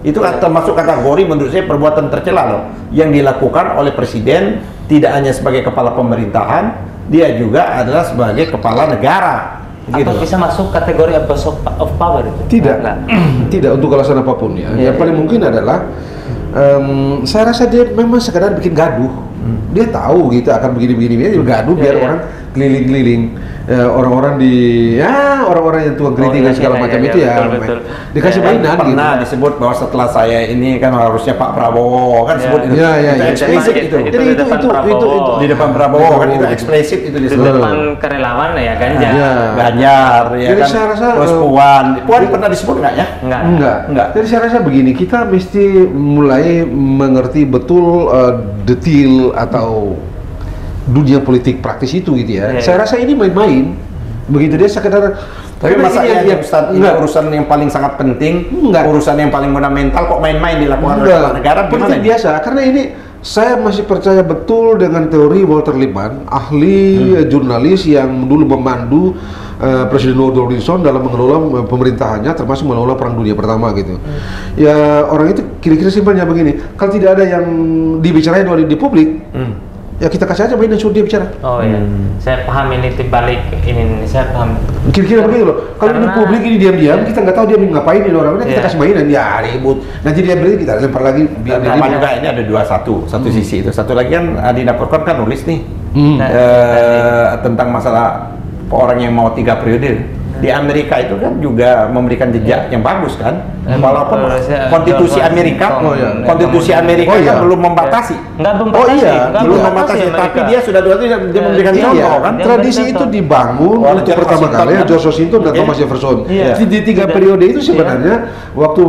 Itu termasuk kategori menurut saya perbuatan tercela loh, yang dilakukan oleh presiden tidak hanya sebagai kepala pemerintahan, dia juga adalah sebagai kepala negara. Atau bisa masuk kategori abuse of power itu? Tidak, tidak untuk alasan apapun ya. Yang paling mungkin adalah saya rasa dia memang sekedar bikin gaduh. Dia tahu gitu akan begini-begini, dia gaduh biar orang keliling-keliling. Orang-orang orang-orang yang tukang kritik dan segala macam itu betul. Dikasih mainan gitu. Pernah disebut bahwa setelah saya ini kan harusnya Pak Prabowo kan sebut itu. Itu eksplisit itu. Jadi itu di depan Prabowo kan itu eksplisit itu disebut. Di depan karelawan ya Ganjar. Ganjar ya jadi kan. Saya rasa, terus Puan pernah disebut nggak ya? Enggak. Jadi saya rasa begini, kita mesti mulai mengerti betul detail atau dunia politik praktis itu gitu ya. Saya rasa ini main-main. Begitu dia sekedar. Tapi masa ini urusan yang paling sangat penting, urusan yang paling fundamental kok main-main dilakukan oleh negara? Politik biasa. Karena ini saya masih percaya betul dengan teori Walter Lippmann, ahli jurnalis yang dulu memandu Presiden Woodrow Wilson dalam mengelola pemerintahannya, termasuk mengelola Perang Dunia Pertama gitu. Ya orang itu kira-kira simpelnya begini, kalau tidak ada yang dibicarain oleh di publik, ya kita kasih aja mainan suruh dia bicara. Oh iya, saya paham ini dibalik ini, saya paham. Kira-kira begitu loh. Kalau di publik ini diam-diam, kita nggak tahu dia ngapain di luar, kita kasih mainan, ya ribut. Nanti dia beli, kita lempar lagi. Biar juga ini ada satu sisi itu. Satu lagi kan Adina Perkon kan nulis nih tentang masalah orang yang mau 3 periode. Di Amerika itu kan juga memberikan jejak yang bagus kan, walaupun konstitusi Amerika kan belum membatasi. Belum membatasi, tapi dia sudah dia memberikan contoh kan. Tradisi itu dibangun untuk pertama kali George Washington dan Thomas Jefferson. Di 3 periode itu sebenarnya waktu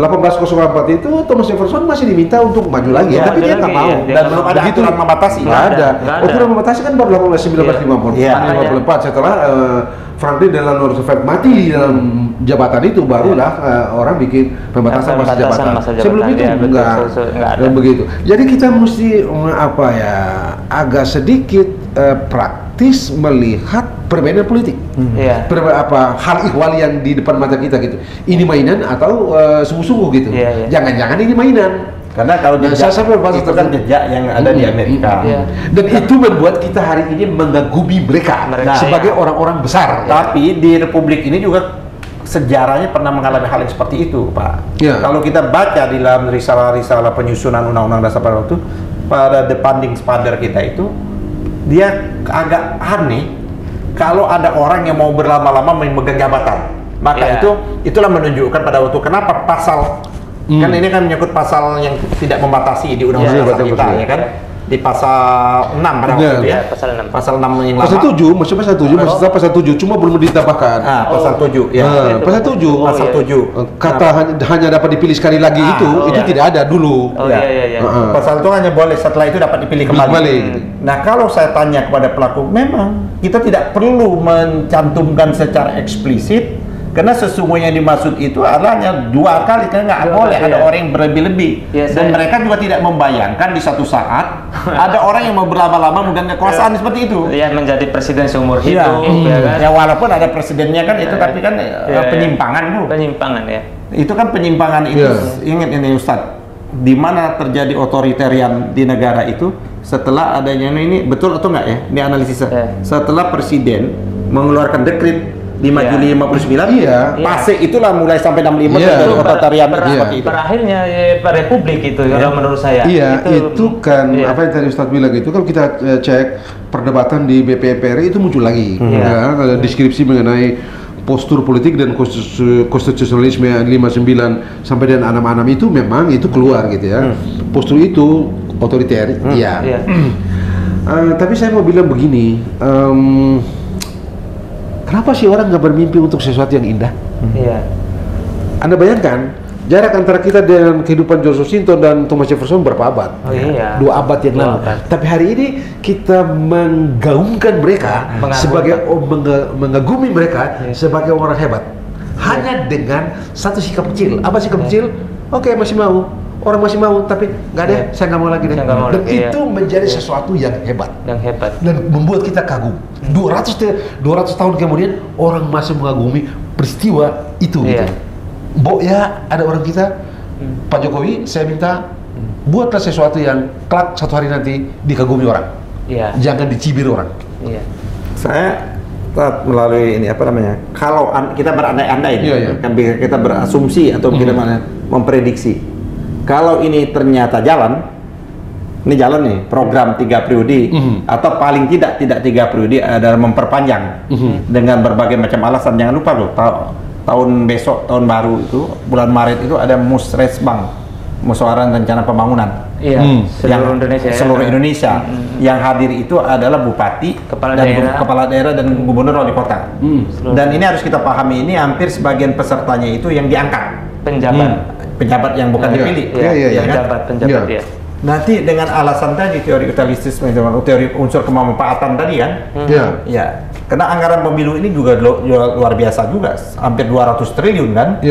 1804 itu Thomas Jefferson masih diminta untuk maju lagi, tapi dia nggak mau. Dan belum ada aturan membatasi. Nggak ada. Aturan membatasi kan baru 1954 setelah Franklin Delano Roosevelt mati di dalam jabatan itu, barulah orang bikin pembatasan masa jabatan. Sebelum itu enggak dan begitu. Jadi kita mesti agak sedikit praktis melihat perbedaan politik. Hal ihwal yang di depan mata kita gitu. Ini mainan atau sungguh-sungguh gitu. Jangan-jangan ini mainan. Karena kalau jejak itu kan jejak yang ada di Amerika, dan itu membuat kita hari ini mengagumi mereka sebagai orang-orang besar. Tapi di Republik ini juga sejarahnya pernah mengalami hal yang seperti itu, Pak. Kalau kita baca di dalam risalah-risalah penyusunan Undang-Undang Dasar pada waktu, pada The Founding Father kita itu, dia agak aneh kalau ada orang yang mau berlama-lama memegang jabatan. Maka itulah menunjukkan pada waktu kenapa pasal kan ini kan menyangkut pasal yang tidak membatasi di undang-undang dasar kita ya kan, di pasal 6 pada waktu itu ya, pasal 6 yang lama, pasal 7 maksudnya pasal 7 cuma belum ditambahkan pasal 7 ya, pasal 7 kata hanya dapat dipilih sekali lagi itu tidak ada dulu. Pasal itu hanya boleh setelah itu dapat dipilih kembali. Nah kalau saya tanya kepada pelaku, memang kita tidak perlu mencantumkan secara eksplisit, karena sesungguhnya yang dimaksud itu adalah hanya 2 kali, karena nggak boleh ada orang yang berlebih-lebih. Dan mereka juga tidak membayangkan di satu saat ada orang yang mau berlama-lama memegang kekuasaan seperti itu. Menjadi presiden seumur hidup. Ya walaupun ada presidennya kan itu, tapi kan penyimpangan Bu. Penyimpangan ya. Itu kan penyimpangan itu. Ingat ini Ustadz, di mana terjadi otoritarian di negara itu setelah adanya ini, betul atau enggak ya? Ini analisisnya. Setelah presiden mengeluarkan dekret 5 Juli 59, fase itulah mulai sampai 65 dari otoritarian seperti itu. Berakhirnya republik itu kalau menurut saya. Itu kan apa yang tadi Ustadz bilang itu, kalau kita cek perdebatan di BPMPRI itu muncul lagi. Deskripsi mengenai postur politik dan konstitusionalisme 59 sampai dengan 66 itu memang itu keluar gitu ya. Postur itu otoriter, tapi saya mau bilang begini, kenapa sih orang nggak bermimpi untuk sesuatu yang indah? Anda bayangkan jarak antara kita dengan kehidupan George Washington dan Thomas Jefferson berapa abad? 2 abad yang lalu. Tapi hari ini kita menggaungkan mereka sebagai mengagumi mereka sebagai orang hebat. Hanya dengan satu sikap kecil. Apa sikap kecil? Oke, masih mau. Orang masih mau, tapi nggak deh, saya nggak mau lagi deh. Dan itu menjadi sesuatu yang hebat. Dan membuat kita kagum. 200 tahun kemudian orang masih mengagumi peristiwa itu. ya ada orang kita, Pak Jokowi, saya minta buatlah sesuatu yang kelak satu hari nanti dikagumi orang. Iya. Jangan dicibir orang. Iya. Saya melalui ini apa namanya? Kalau kita berandai-andai, kita berasumsi atau kita memprediksi. Kalau ini ternyata jalan, ini jalan nih program 3 periode atau paling tidak 3 periode adalah memperpanjang dengan berbagai macam alasan. Jangan lupa loh, tahun besok, tahun baru itu bulan Maret itu ada Musresbang, Musyawarah Rencana Pembangunan. Iya, seluruh Indonesia. Seluruh Indonesia. Yang hadir itu adalah bupati, kepala daerah dan gubernur wali kota. Dan ini harus kita pahami, ini hampir sebagian pesertanya itu yang diangkat. Penjabat yang bukan dipilih. Penjabat. Nanti dengan alasan tadi teori utilitisme, teori unsur kemanfaatan tadi kan. Ya. Karena anggaran pemilu ini juga luar biasa juga, hampir 200 triliun kan.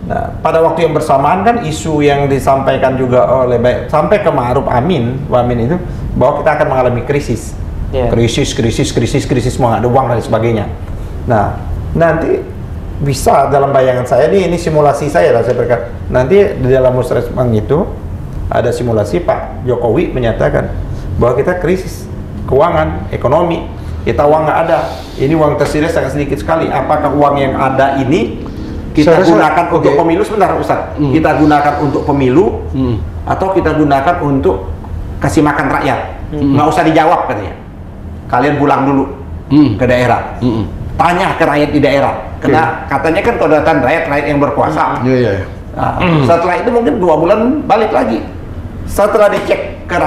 Nah, pada waktu yang bersamaan kan isu yang disampaikan juga oleh sampai ke Ma'ruf Amin itu bahwa kita akan mengalami krisis. Krisis mau ada uang dan sebagainya. Nah, nanti bisa dalam bayangan saya ini simulasi saya lah, saya berkata nanti di dalam Musresbang itu ada simulasi Pak Jokowi menyatakan bahwa kita krisis keuangan, ekonomi, kita uang nggak ada, ini uang tersedia sangat sedikit sekali. Apakah uang yang ada ini kita gunakan untuk pemilu? Sebentar Ustaz, kita gunakan untuk pemilu atau kita gunakan untuk kasih makan rakyat? Nggak usah dijawab katanya, kalian pulang dulu ke daerah, tanya ke rakyat di daerah, karena katanya kan kedaulatan rakyat yang berkuasa. Nah, setelah itu mungkin 2 bulan balik lagi, setelah dicek ke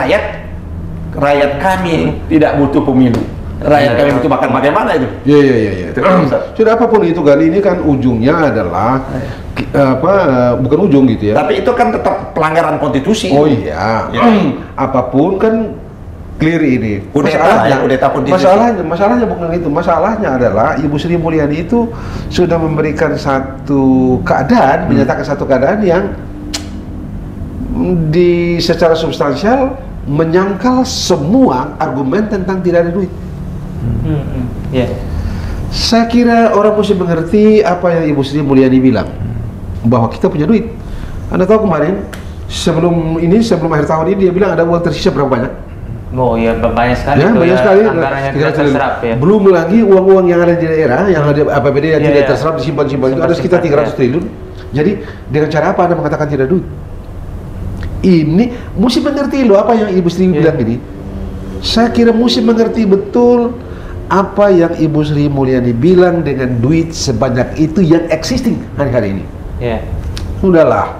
rakyat kami tidak butuh pemilu, rakyat kami butuh makan, bagaimana itu? Sudah apapun itu kan, ini kan ujungnya adalah bukan ujung gitu ya. Tapi itu kan tetap pelanggaran konstitusi. Apapun kan clear ini. Masalahnya bukan itu. Masalahnya adalah Ibu Sri Mulyani itu sudah memberikan satu keadaan, menyatakan satu keadaan yang secara substansial menyangkal semua argumen tentang tidak ada duit. Saya kira orang mesti mengerti apa yang Ibu Sri Mulyani bilang, bahwa kita punya duit. Anda tahu kemarin sebelum akhir tahun ini dia bilang ada uang tersisa berapa banyak? Oh iya, banyak sekali. Banyak sekali. Anggarannya tidak terserap ya. Belum lagi uang-uang yang ada di daerah, yang ada APBD yang tidak terserap, disimpan-simpan itu ada sekitar 300 triliun. Jadi dengan cara apa Anda mengatakan tidak duit? Ini mesti mengerti loh apa yang Ibu Sri bilang ini. Saya kira mesti mengerti betul apa yang Ibu Sri Mulyani bilang dengan duit sebanyak itu yang existing hari-hari ini. Udahlah.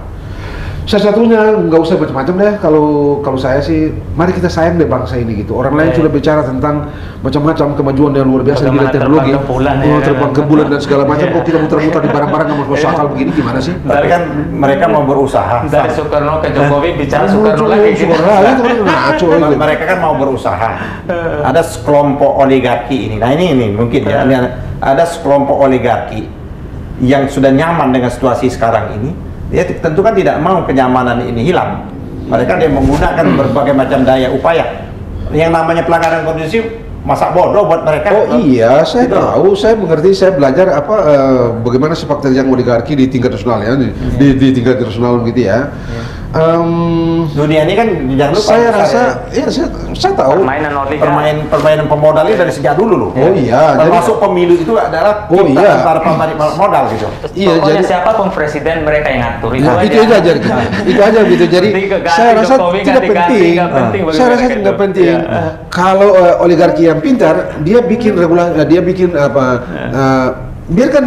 Satu-satunya nggak usah macam-macam deh. Kalau saya sih, mari kita sayang deh bangsa ini gitu. Orang lain sudah bicara tentang macam-macam kemajuan yang luar biasa di bidang teknologi, terbang ke bulan dan segala macam. Kok kita muter-muter di barang-barang nggak masuk akal begini, gimana sih? Tapi kan mereka mau berusaha. Dari Soekarno ke Jokowi bicara Soekarno lagi. Mereka kan mau berusaha. Ada sekelompok oligarki ini. Nah ini mungkin ya. Ada sekelompok oligarki yang sudah nyaman dengan situasi sekarang ini. Dia tentu kan tidak mau kenyamanan ini hilang. Mereka dia menggunakan berbagai macam daya upaya. Yang namanya pelanggaran konstitusi, masa bodoh buat mereka. Oh iya, saya tahu, saya mengerti, saya belajar bagaimana sepak terjang oligarki di tingkat nasional ya, di tingkat nasional gitu ya. Dunia ini kan jangan lupa. Saya rasa, saya tahu. Permainan pemodal ini dari sejak dulu loh. Oh iya. Termasuk pemilu itu adalah kita antara pemberi modal gitu. Iya. Jadi siapapun presiden mereka yang ngatur. Itu aja gitu. Itu aja gitu. Jadi saya rasa tidak penting. Saya rasa tidak penting. Kalau oligarki yang pintar, dia bikin biarkan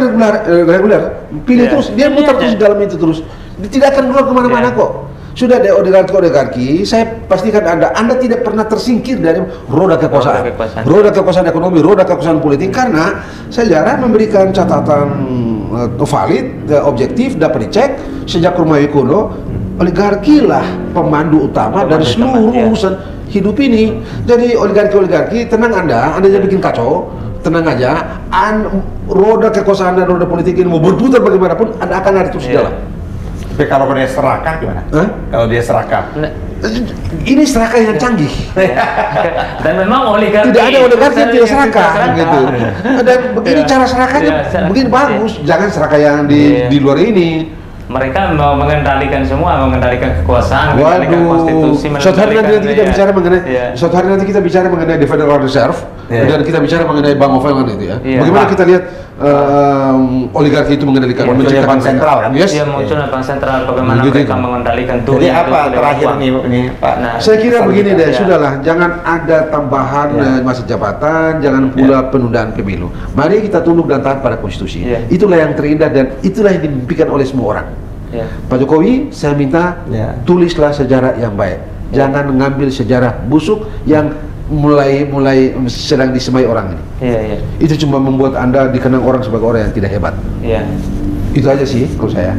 reguler, pilih terus, dia muter terus dalam itu terus. Tidak akan keluar kemana-mana kok. Sudah ada oligarki, saya pastikan Anda tidak pernah tersingkir dari roda kekuasaan ekonomi, roda kekuasaan politik, karena sejarah memberikan catatan valid, objektif, dapat dicek sejak Romawi kuno. Oligarki lah pemandu utama dari seluruh urusan hidup ini. Jadi oligarki tenang, Anda jangan bikin kacau, tenang aja. Roda kekuasaan dan roda politik ini mau berputar bagaimanapun, Anda akan ada terus di dalam. Tapi kalau dia serakah gimana? Kalau dia serakah? Ini serakah yang canggih. Dan memang oligarki tidak ada oligarki yang tidak serakah gitu. Dan begini cara serakahnya, begini bagus. Jangan serakah yang di luar ini. mereka mau mengendalikan semua, mengendalikan kekuasaan, mengendalikan konstitusi, suatu hari nanti kita bicara mengenai suatu hari nanti kita bicara mengenai the Federal Reserve dan kita bicara mengenai Bank of England itu ya. Bagaimana kita lihat oligarki itu mengendalikan bank sentral kan? Iya, munculnya bank sentral, bagaimana mereka mengendalikan dunia. Jadi apa terakhir nih Pak? Nah, saya kira begini deh, sudahlah, jangan ada tambahan masa jabatan, jangan pula penundaan pemilu. Mari kita tunduk dan taat pada konstitusi. Itulah yang terindah dan itulah yang dimimpikan oleh semua orang. Pak Jokowi, saya minta tulislah sejarah yang baik. Jangan mengambil sejarah busuk yang mulai sedang disemai orang ini. Itu cuma membuat Anda dikenang orang sebagai orang yang tidak hebat. Itu aja sih menurut saya.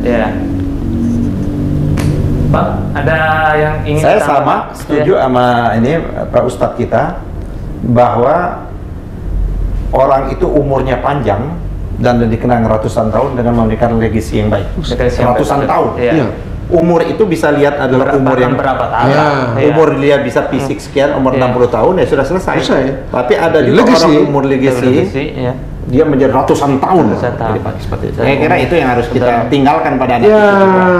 Pak, ada yang ingin saya sama setuju sama ini Pak Ustadz kita, bahwa orang itu umurnya panjang dan dikenang ratusan tahun dengan memberikan legasi yang baik. Ratusan tahun. Umur itu bisa lihat adalah umur yang berapa tahun. Umur dia bisa fisik sekian, umur 60 tahun ya sudah selesai. Tapi ada juga orang umur legasi dia menjadi ratusan tahun. Seperti itu. Saya kira itu yang harus kita tinggalkan pada anak kita.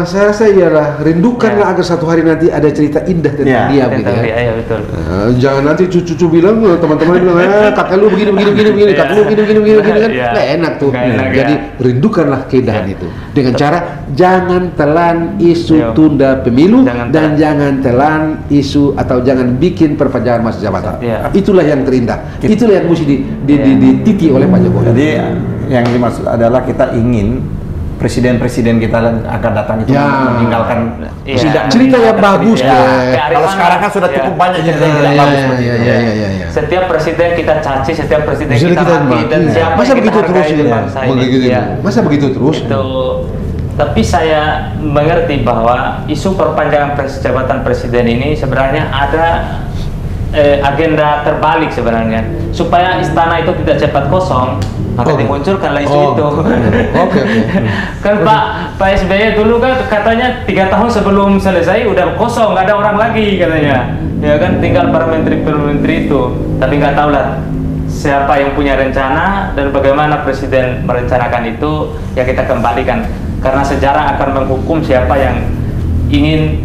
Saya rasa iyalah, rindukanlah agar satu hari nanti ada cerita indah tentang dia begitu ya. Betul. Jangan nanti cucu-cucu bilang, teman-teman bilang, kakak lu begini, kakak lu begini kan, nggak enak tuh. Jadi rindukanlah keindahan itu dengan cara jangan telan isu tunda pemilu dan jangan telan isu atau jangan bikin perpanjangan masa jabatan. Itulah yang terindah. Itulah yang mesti dititi oleh Pak Jokowi. Jadi yang dimaksud adalah kita ingin presiden-presiden kita akan datang itu meninggalkan cerita yang bagus. Kalau sekarang kan sudah cukup banyak cerita yang tidak bagus. Setiap presiden kita caci, setiap presiden kita maki, dan siapa masa begitu terus? Masa begitu terus? Tapi saya mengerti bahwa isu perpanjangan jabatan presiden ini sebenarnya ada agenda terbalik sebenarnya, supaya istana itu tidak cepat kosong, maka dimunculkanlah isu itu. Kan Pak SBY dulu kan katanya 3 tahun sebelum selesai udah kosong, nggak ada orang lagi katanya, ya kan, tinggal para menteri itu. Tapi nggak tahu lah siapa yang punya rencana dan bagaimana presiden merencanakan itu, ya kita kembalikan, karena sejarah akan menghukum siapa yang ingin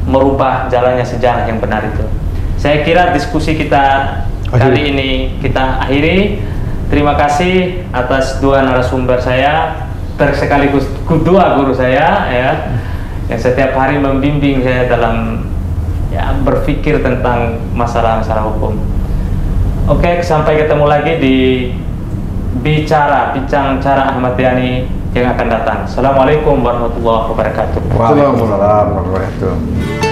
merubah jalannya sejarah yang benar itu. Saya kira diskusi kita kali ini kita akhiri. Terima kasih atas dua narasumber saya, sekaligus dua guru saya ya, yang setiap hari membimbing saya dalam berpikir tentang masalah-masalah hukum. Oke, sampai ketemu lagi di bincang cara Ahmad Yani yang akan datang. Assalamualaikum warahmatullahi wabarakatuh. Waalaikumsalam warahmatullahi wabarakatuh.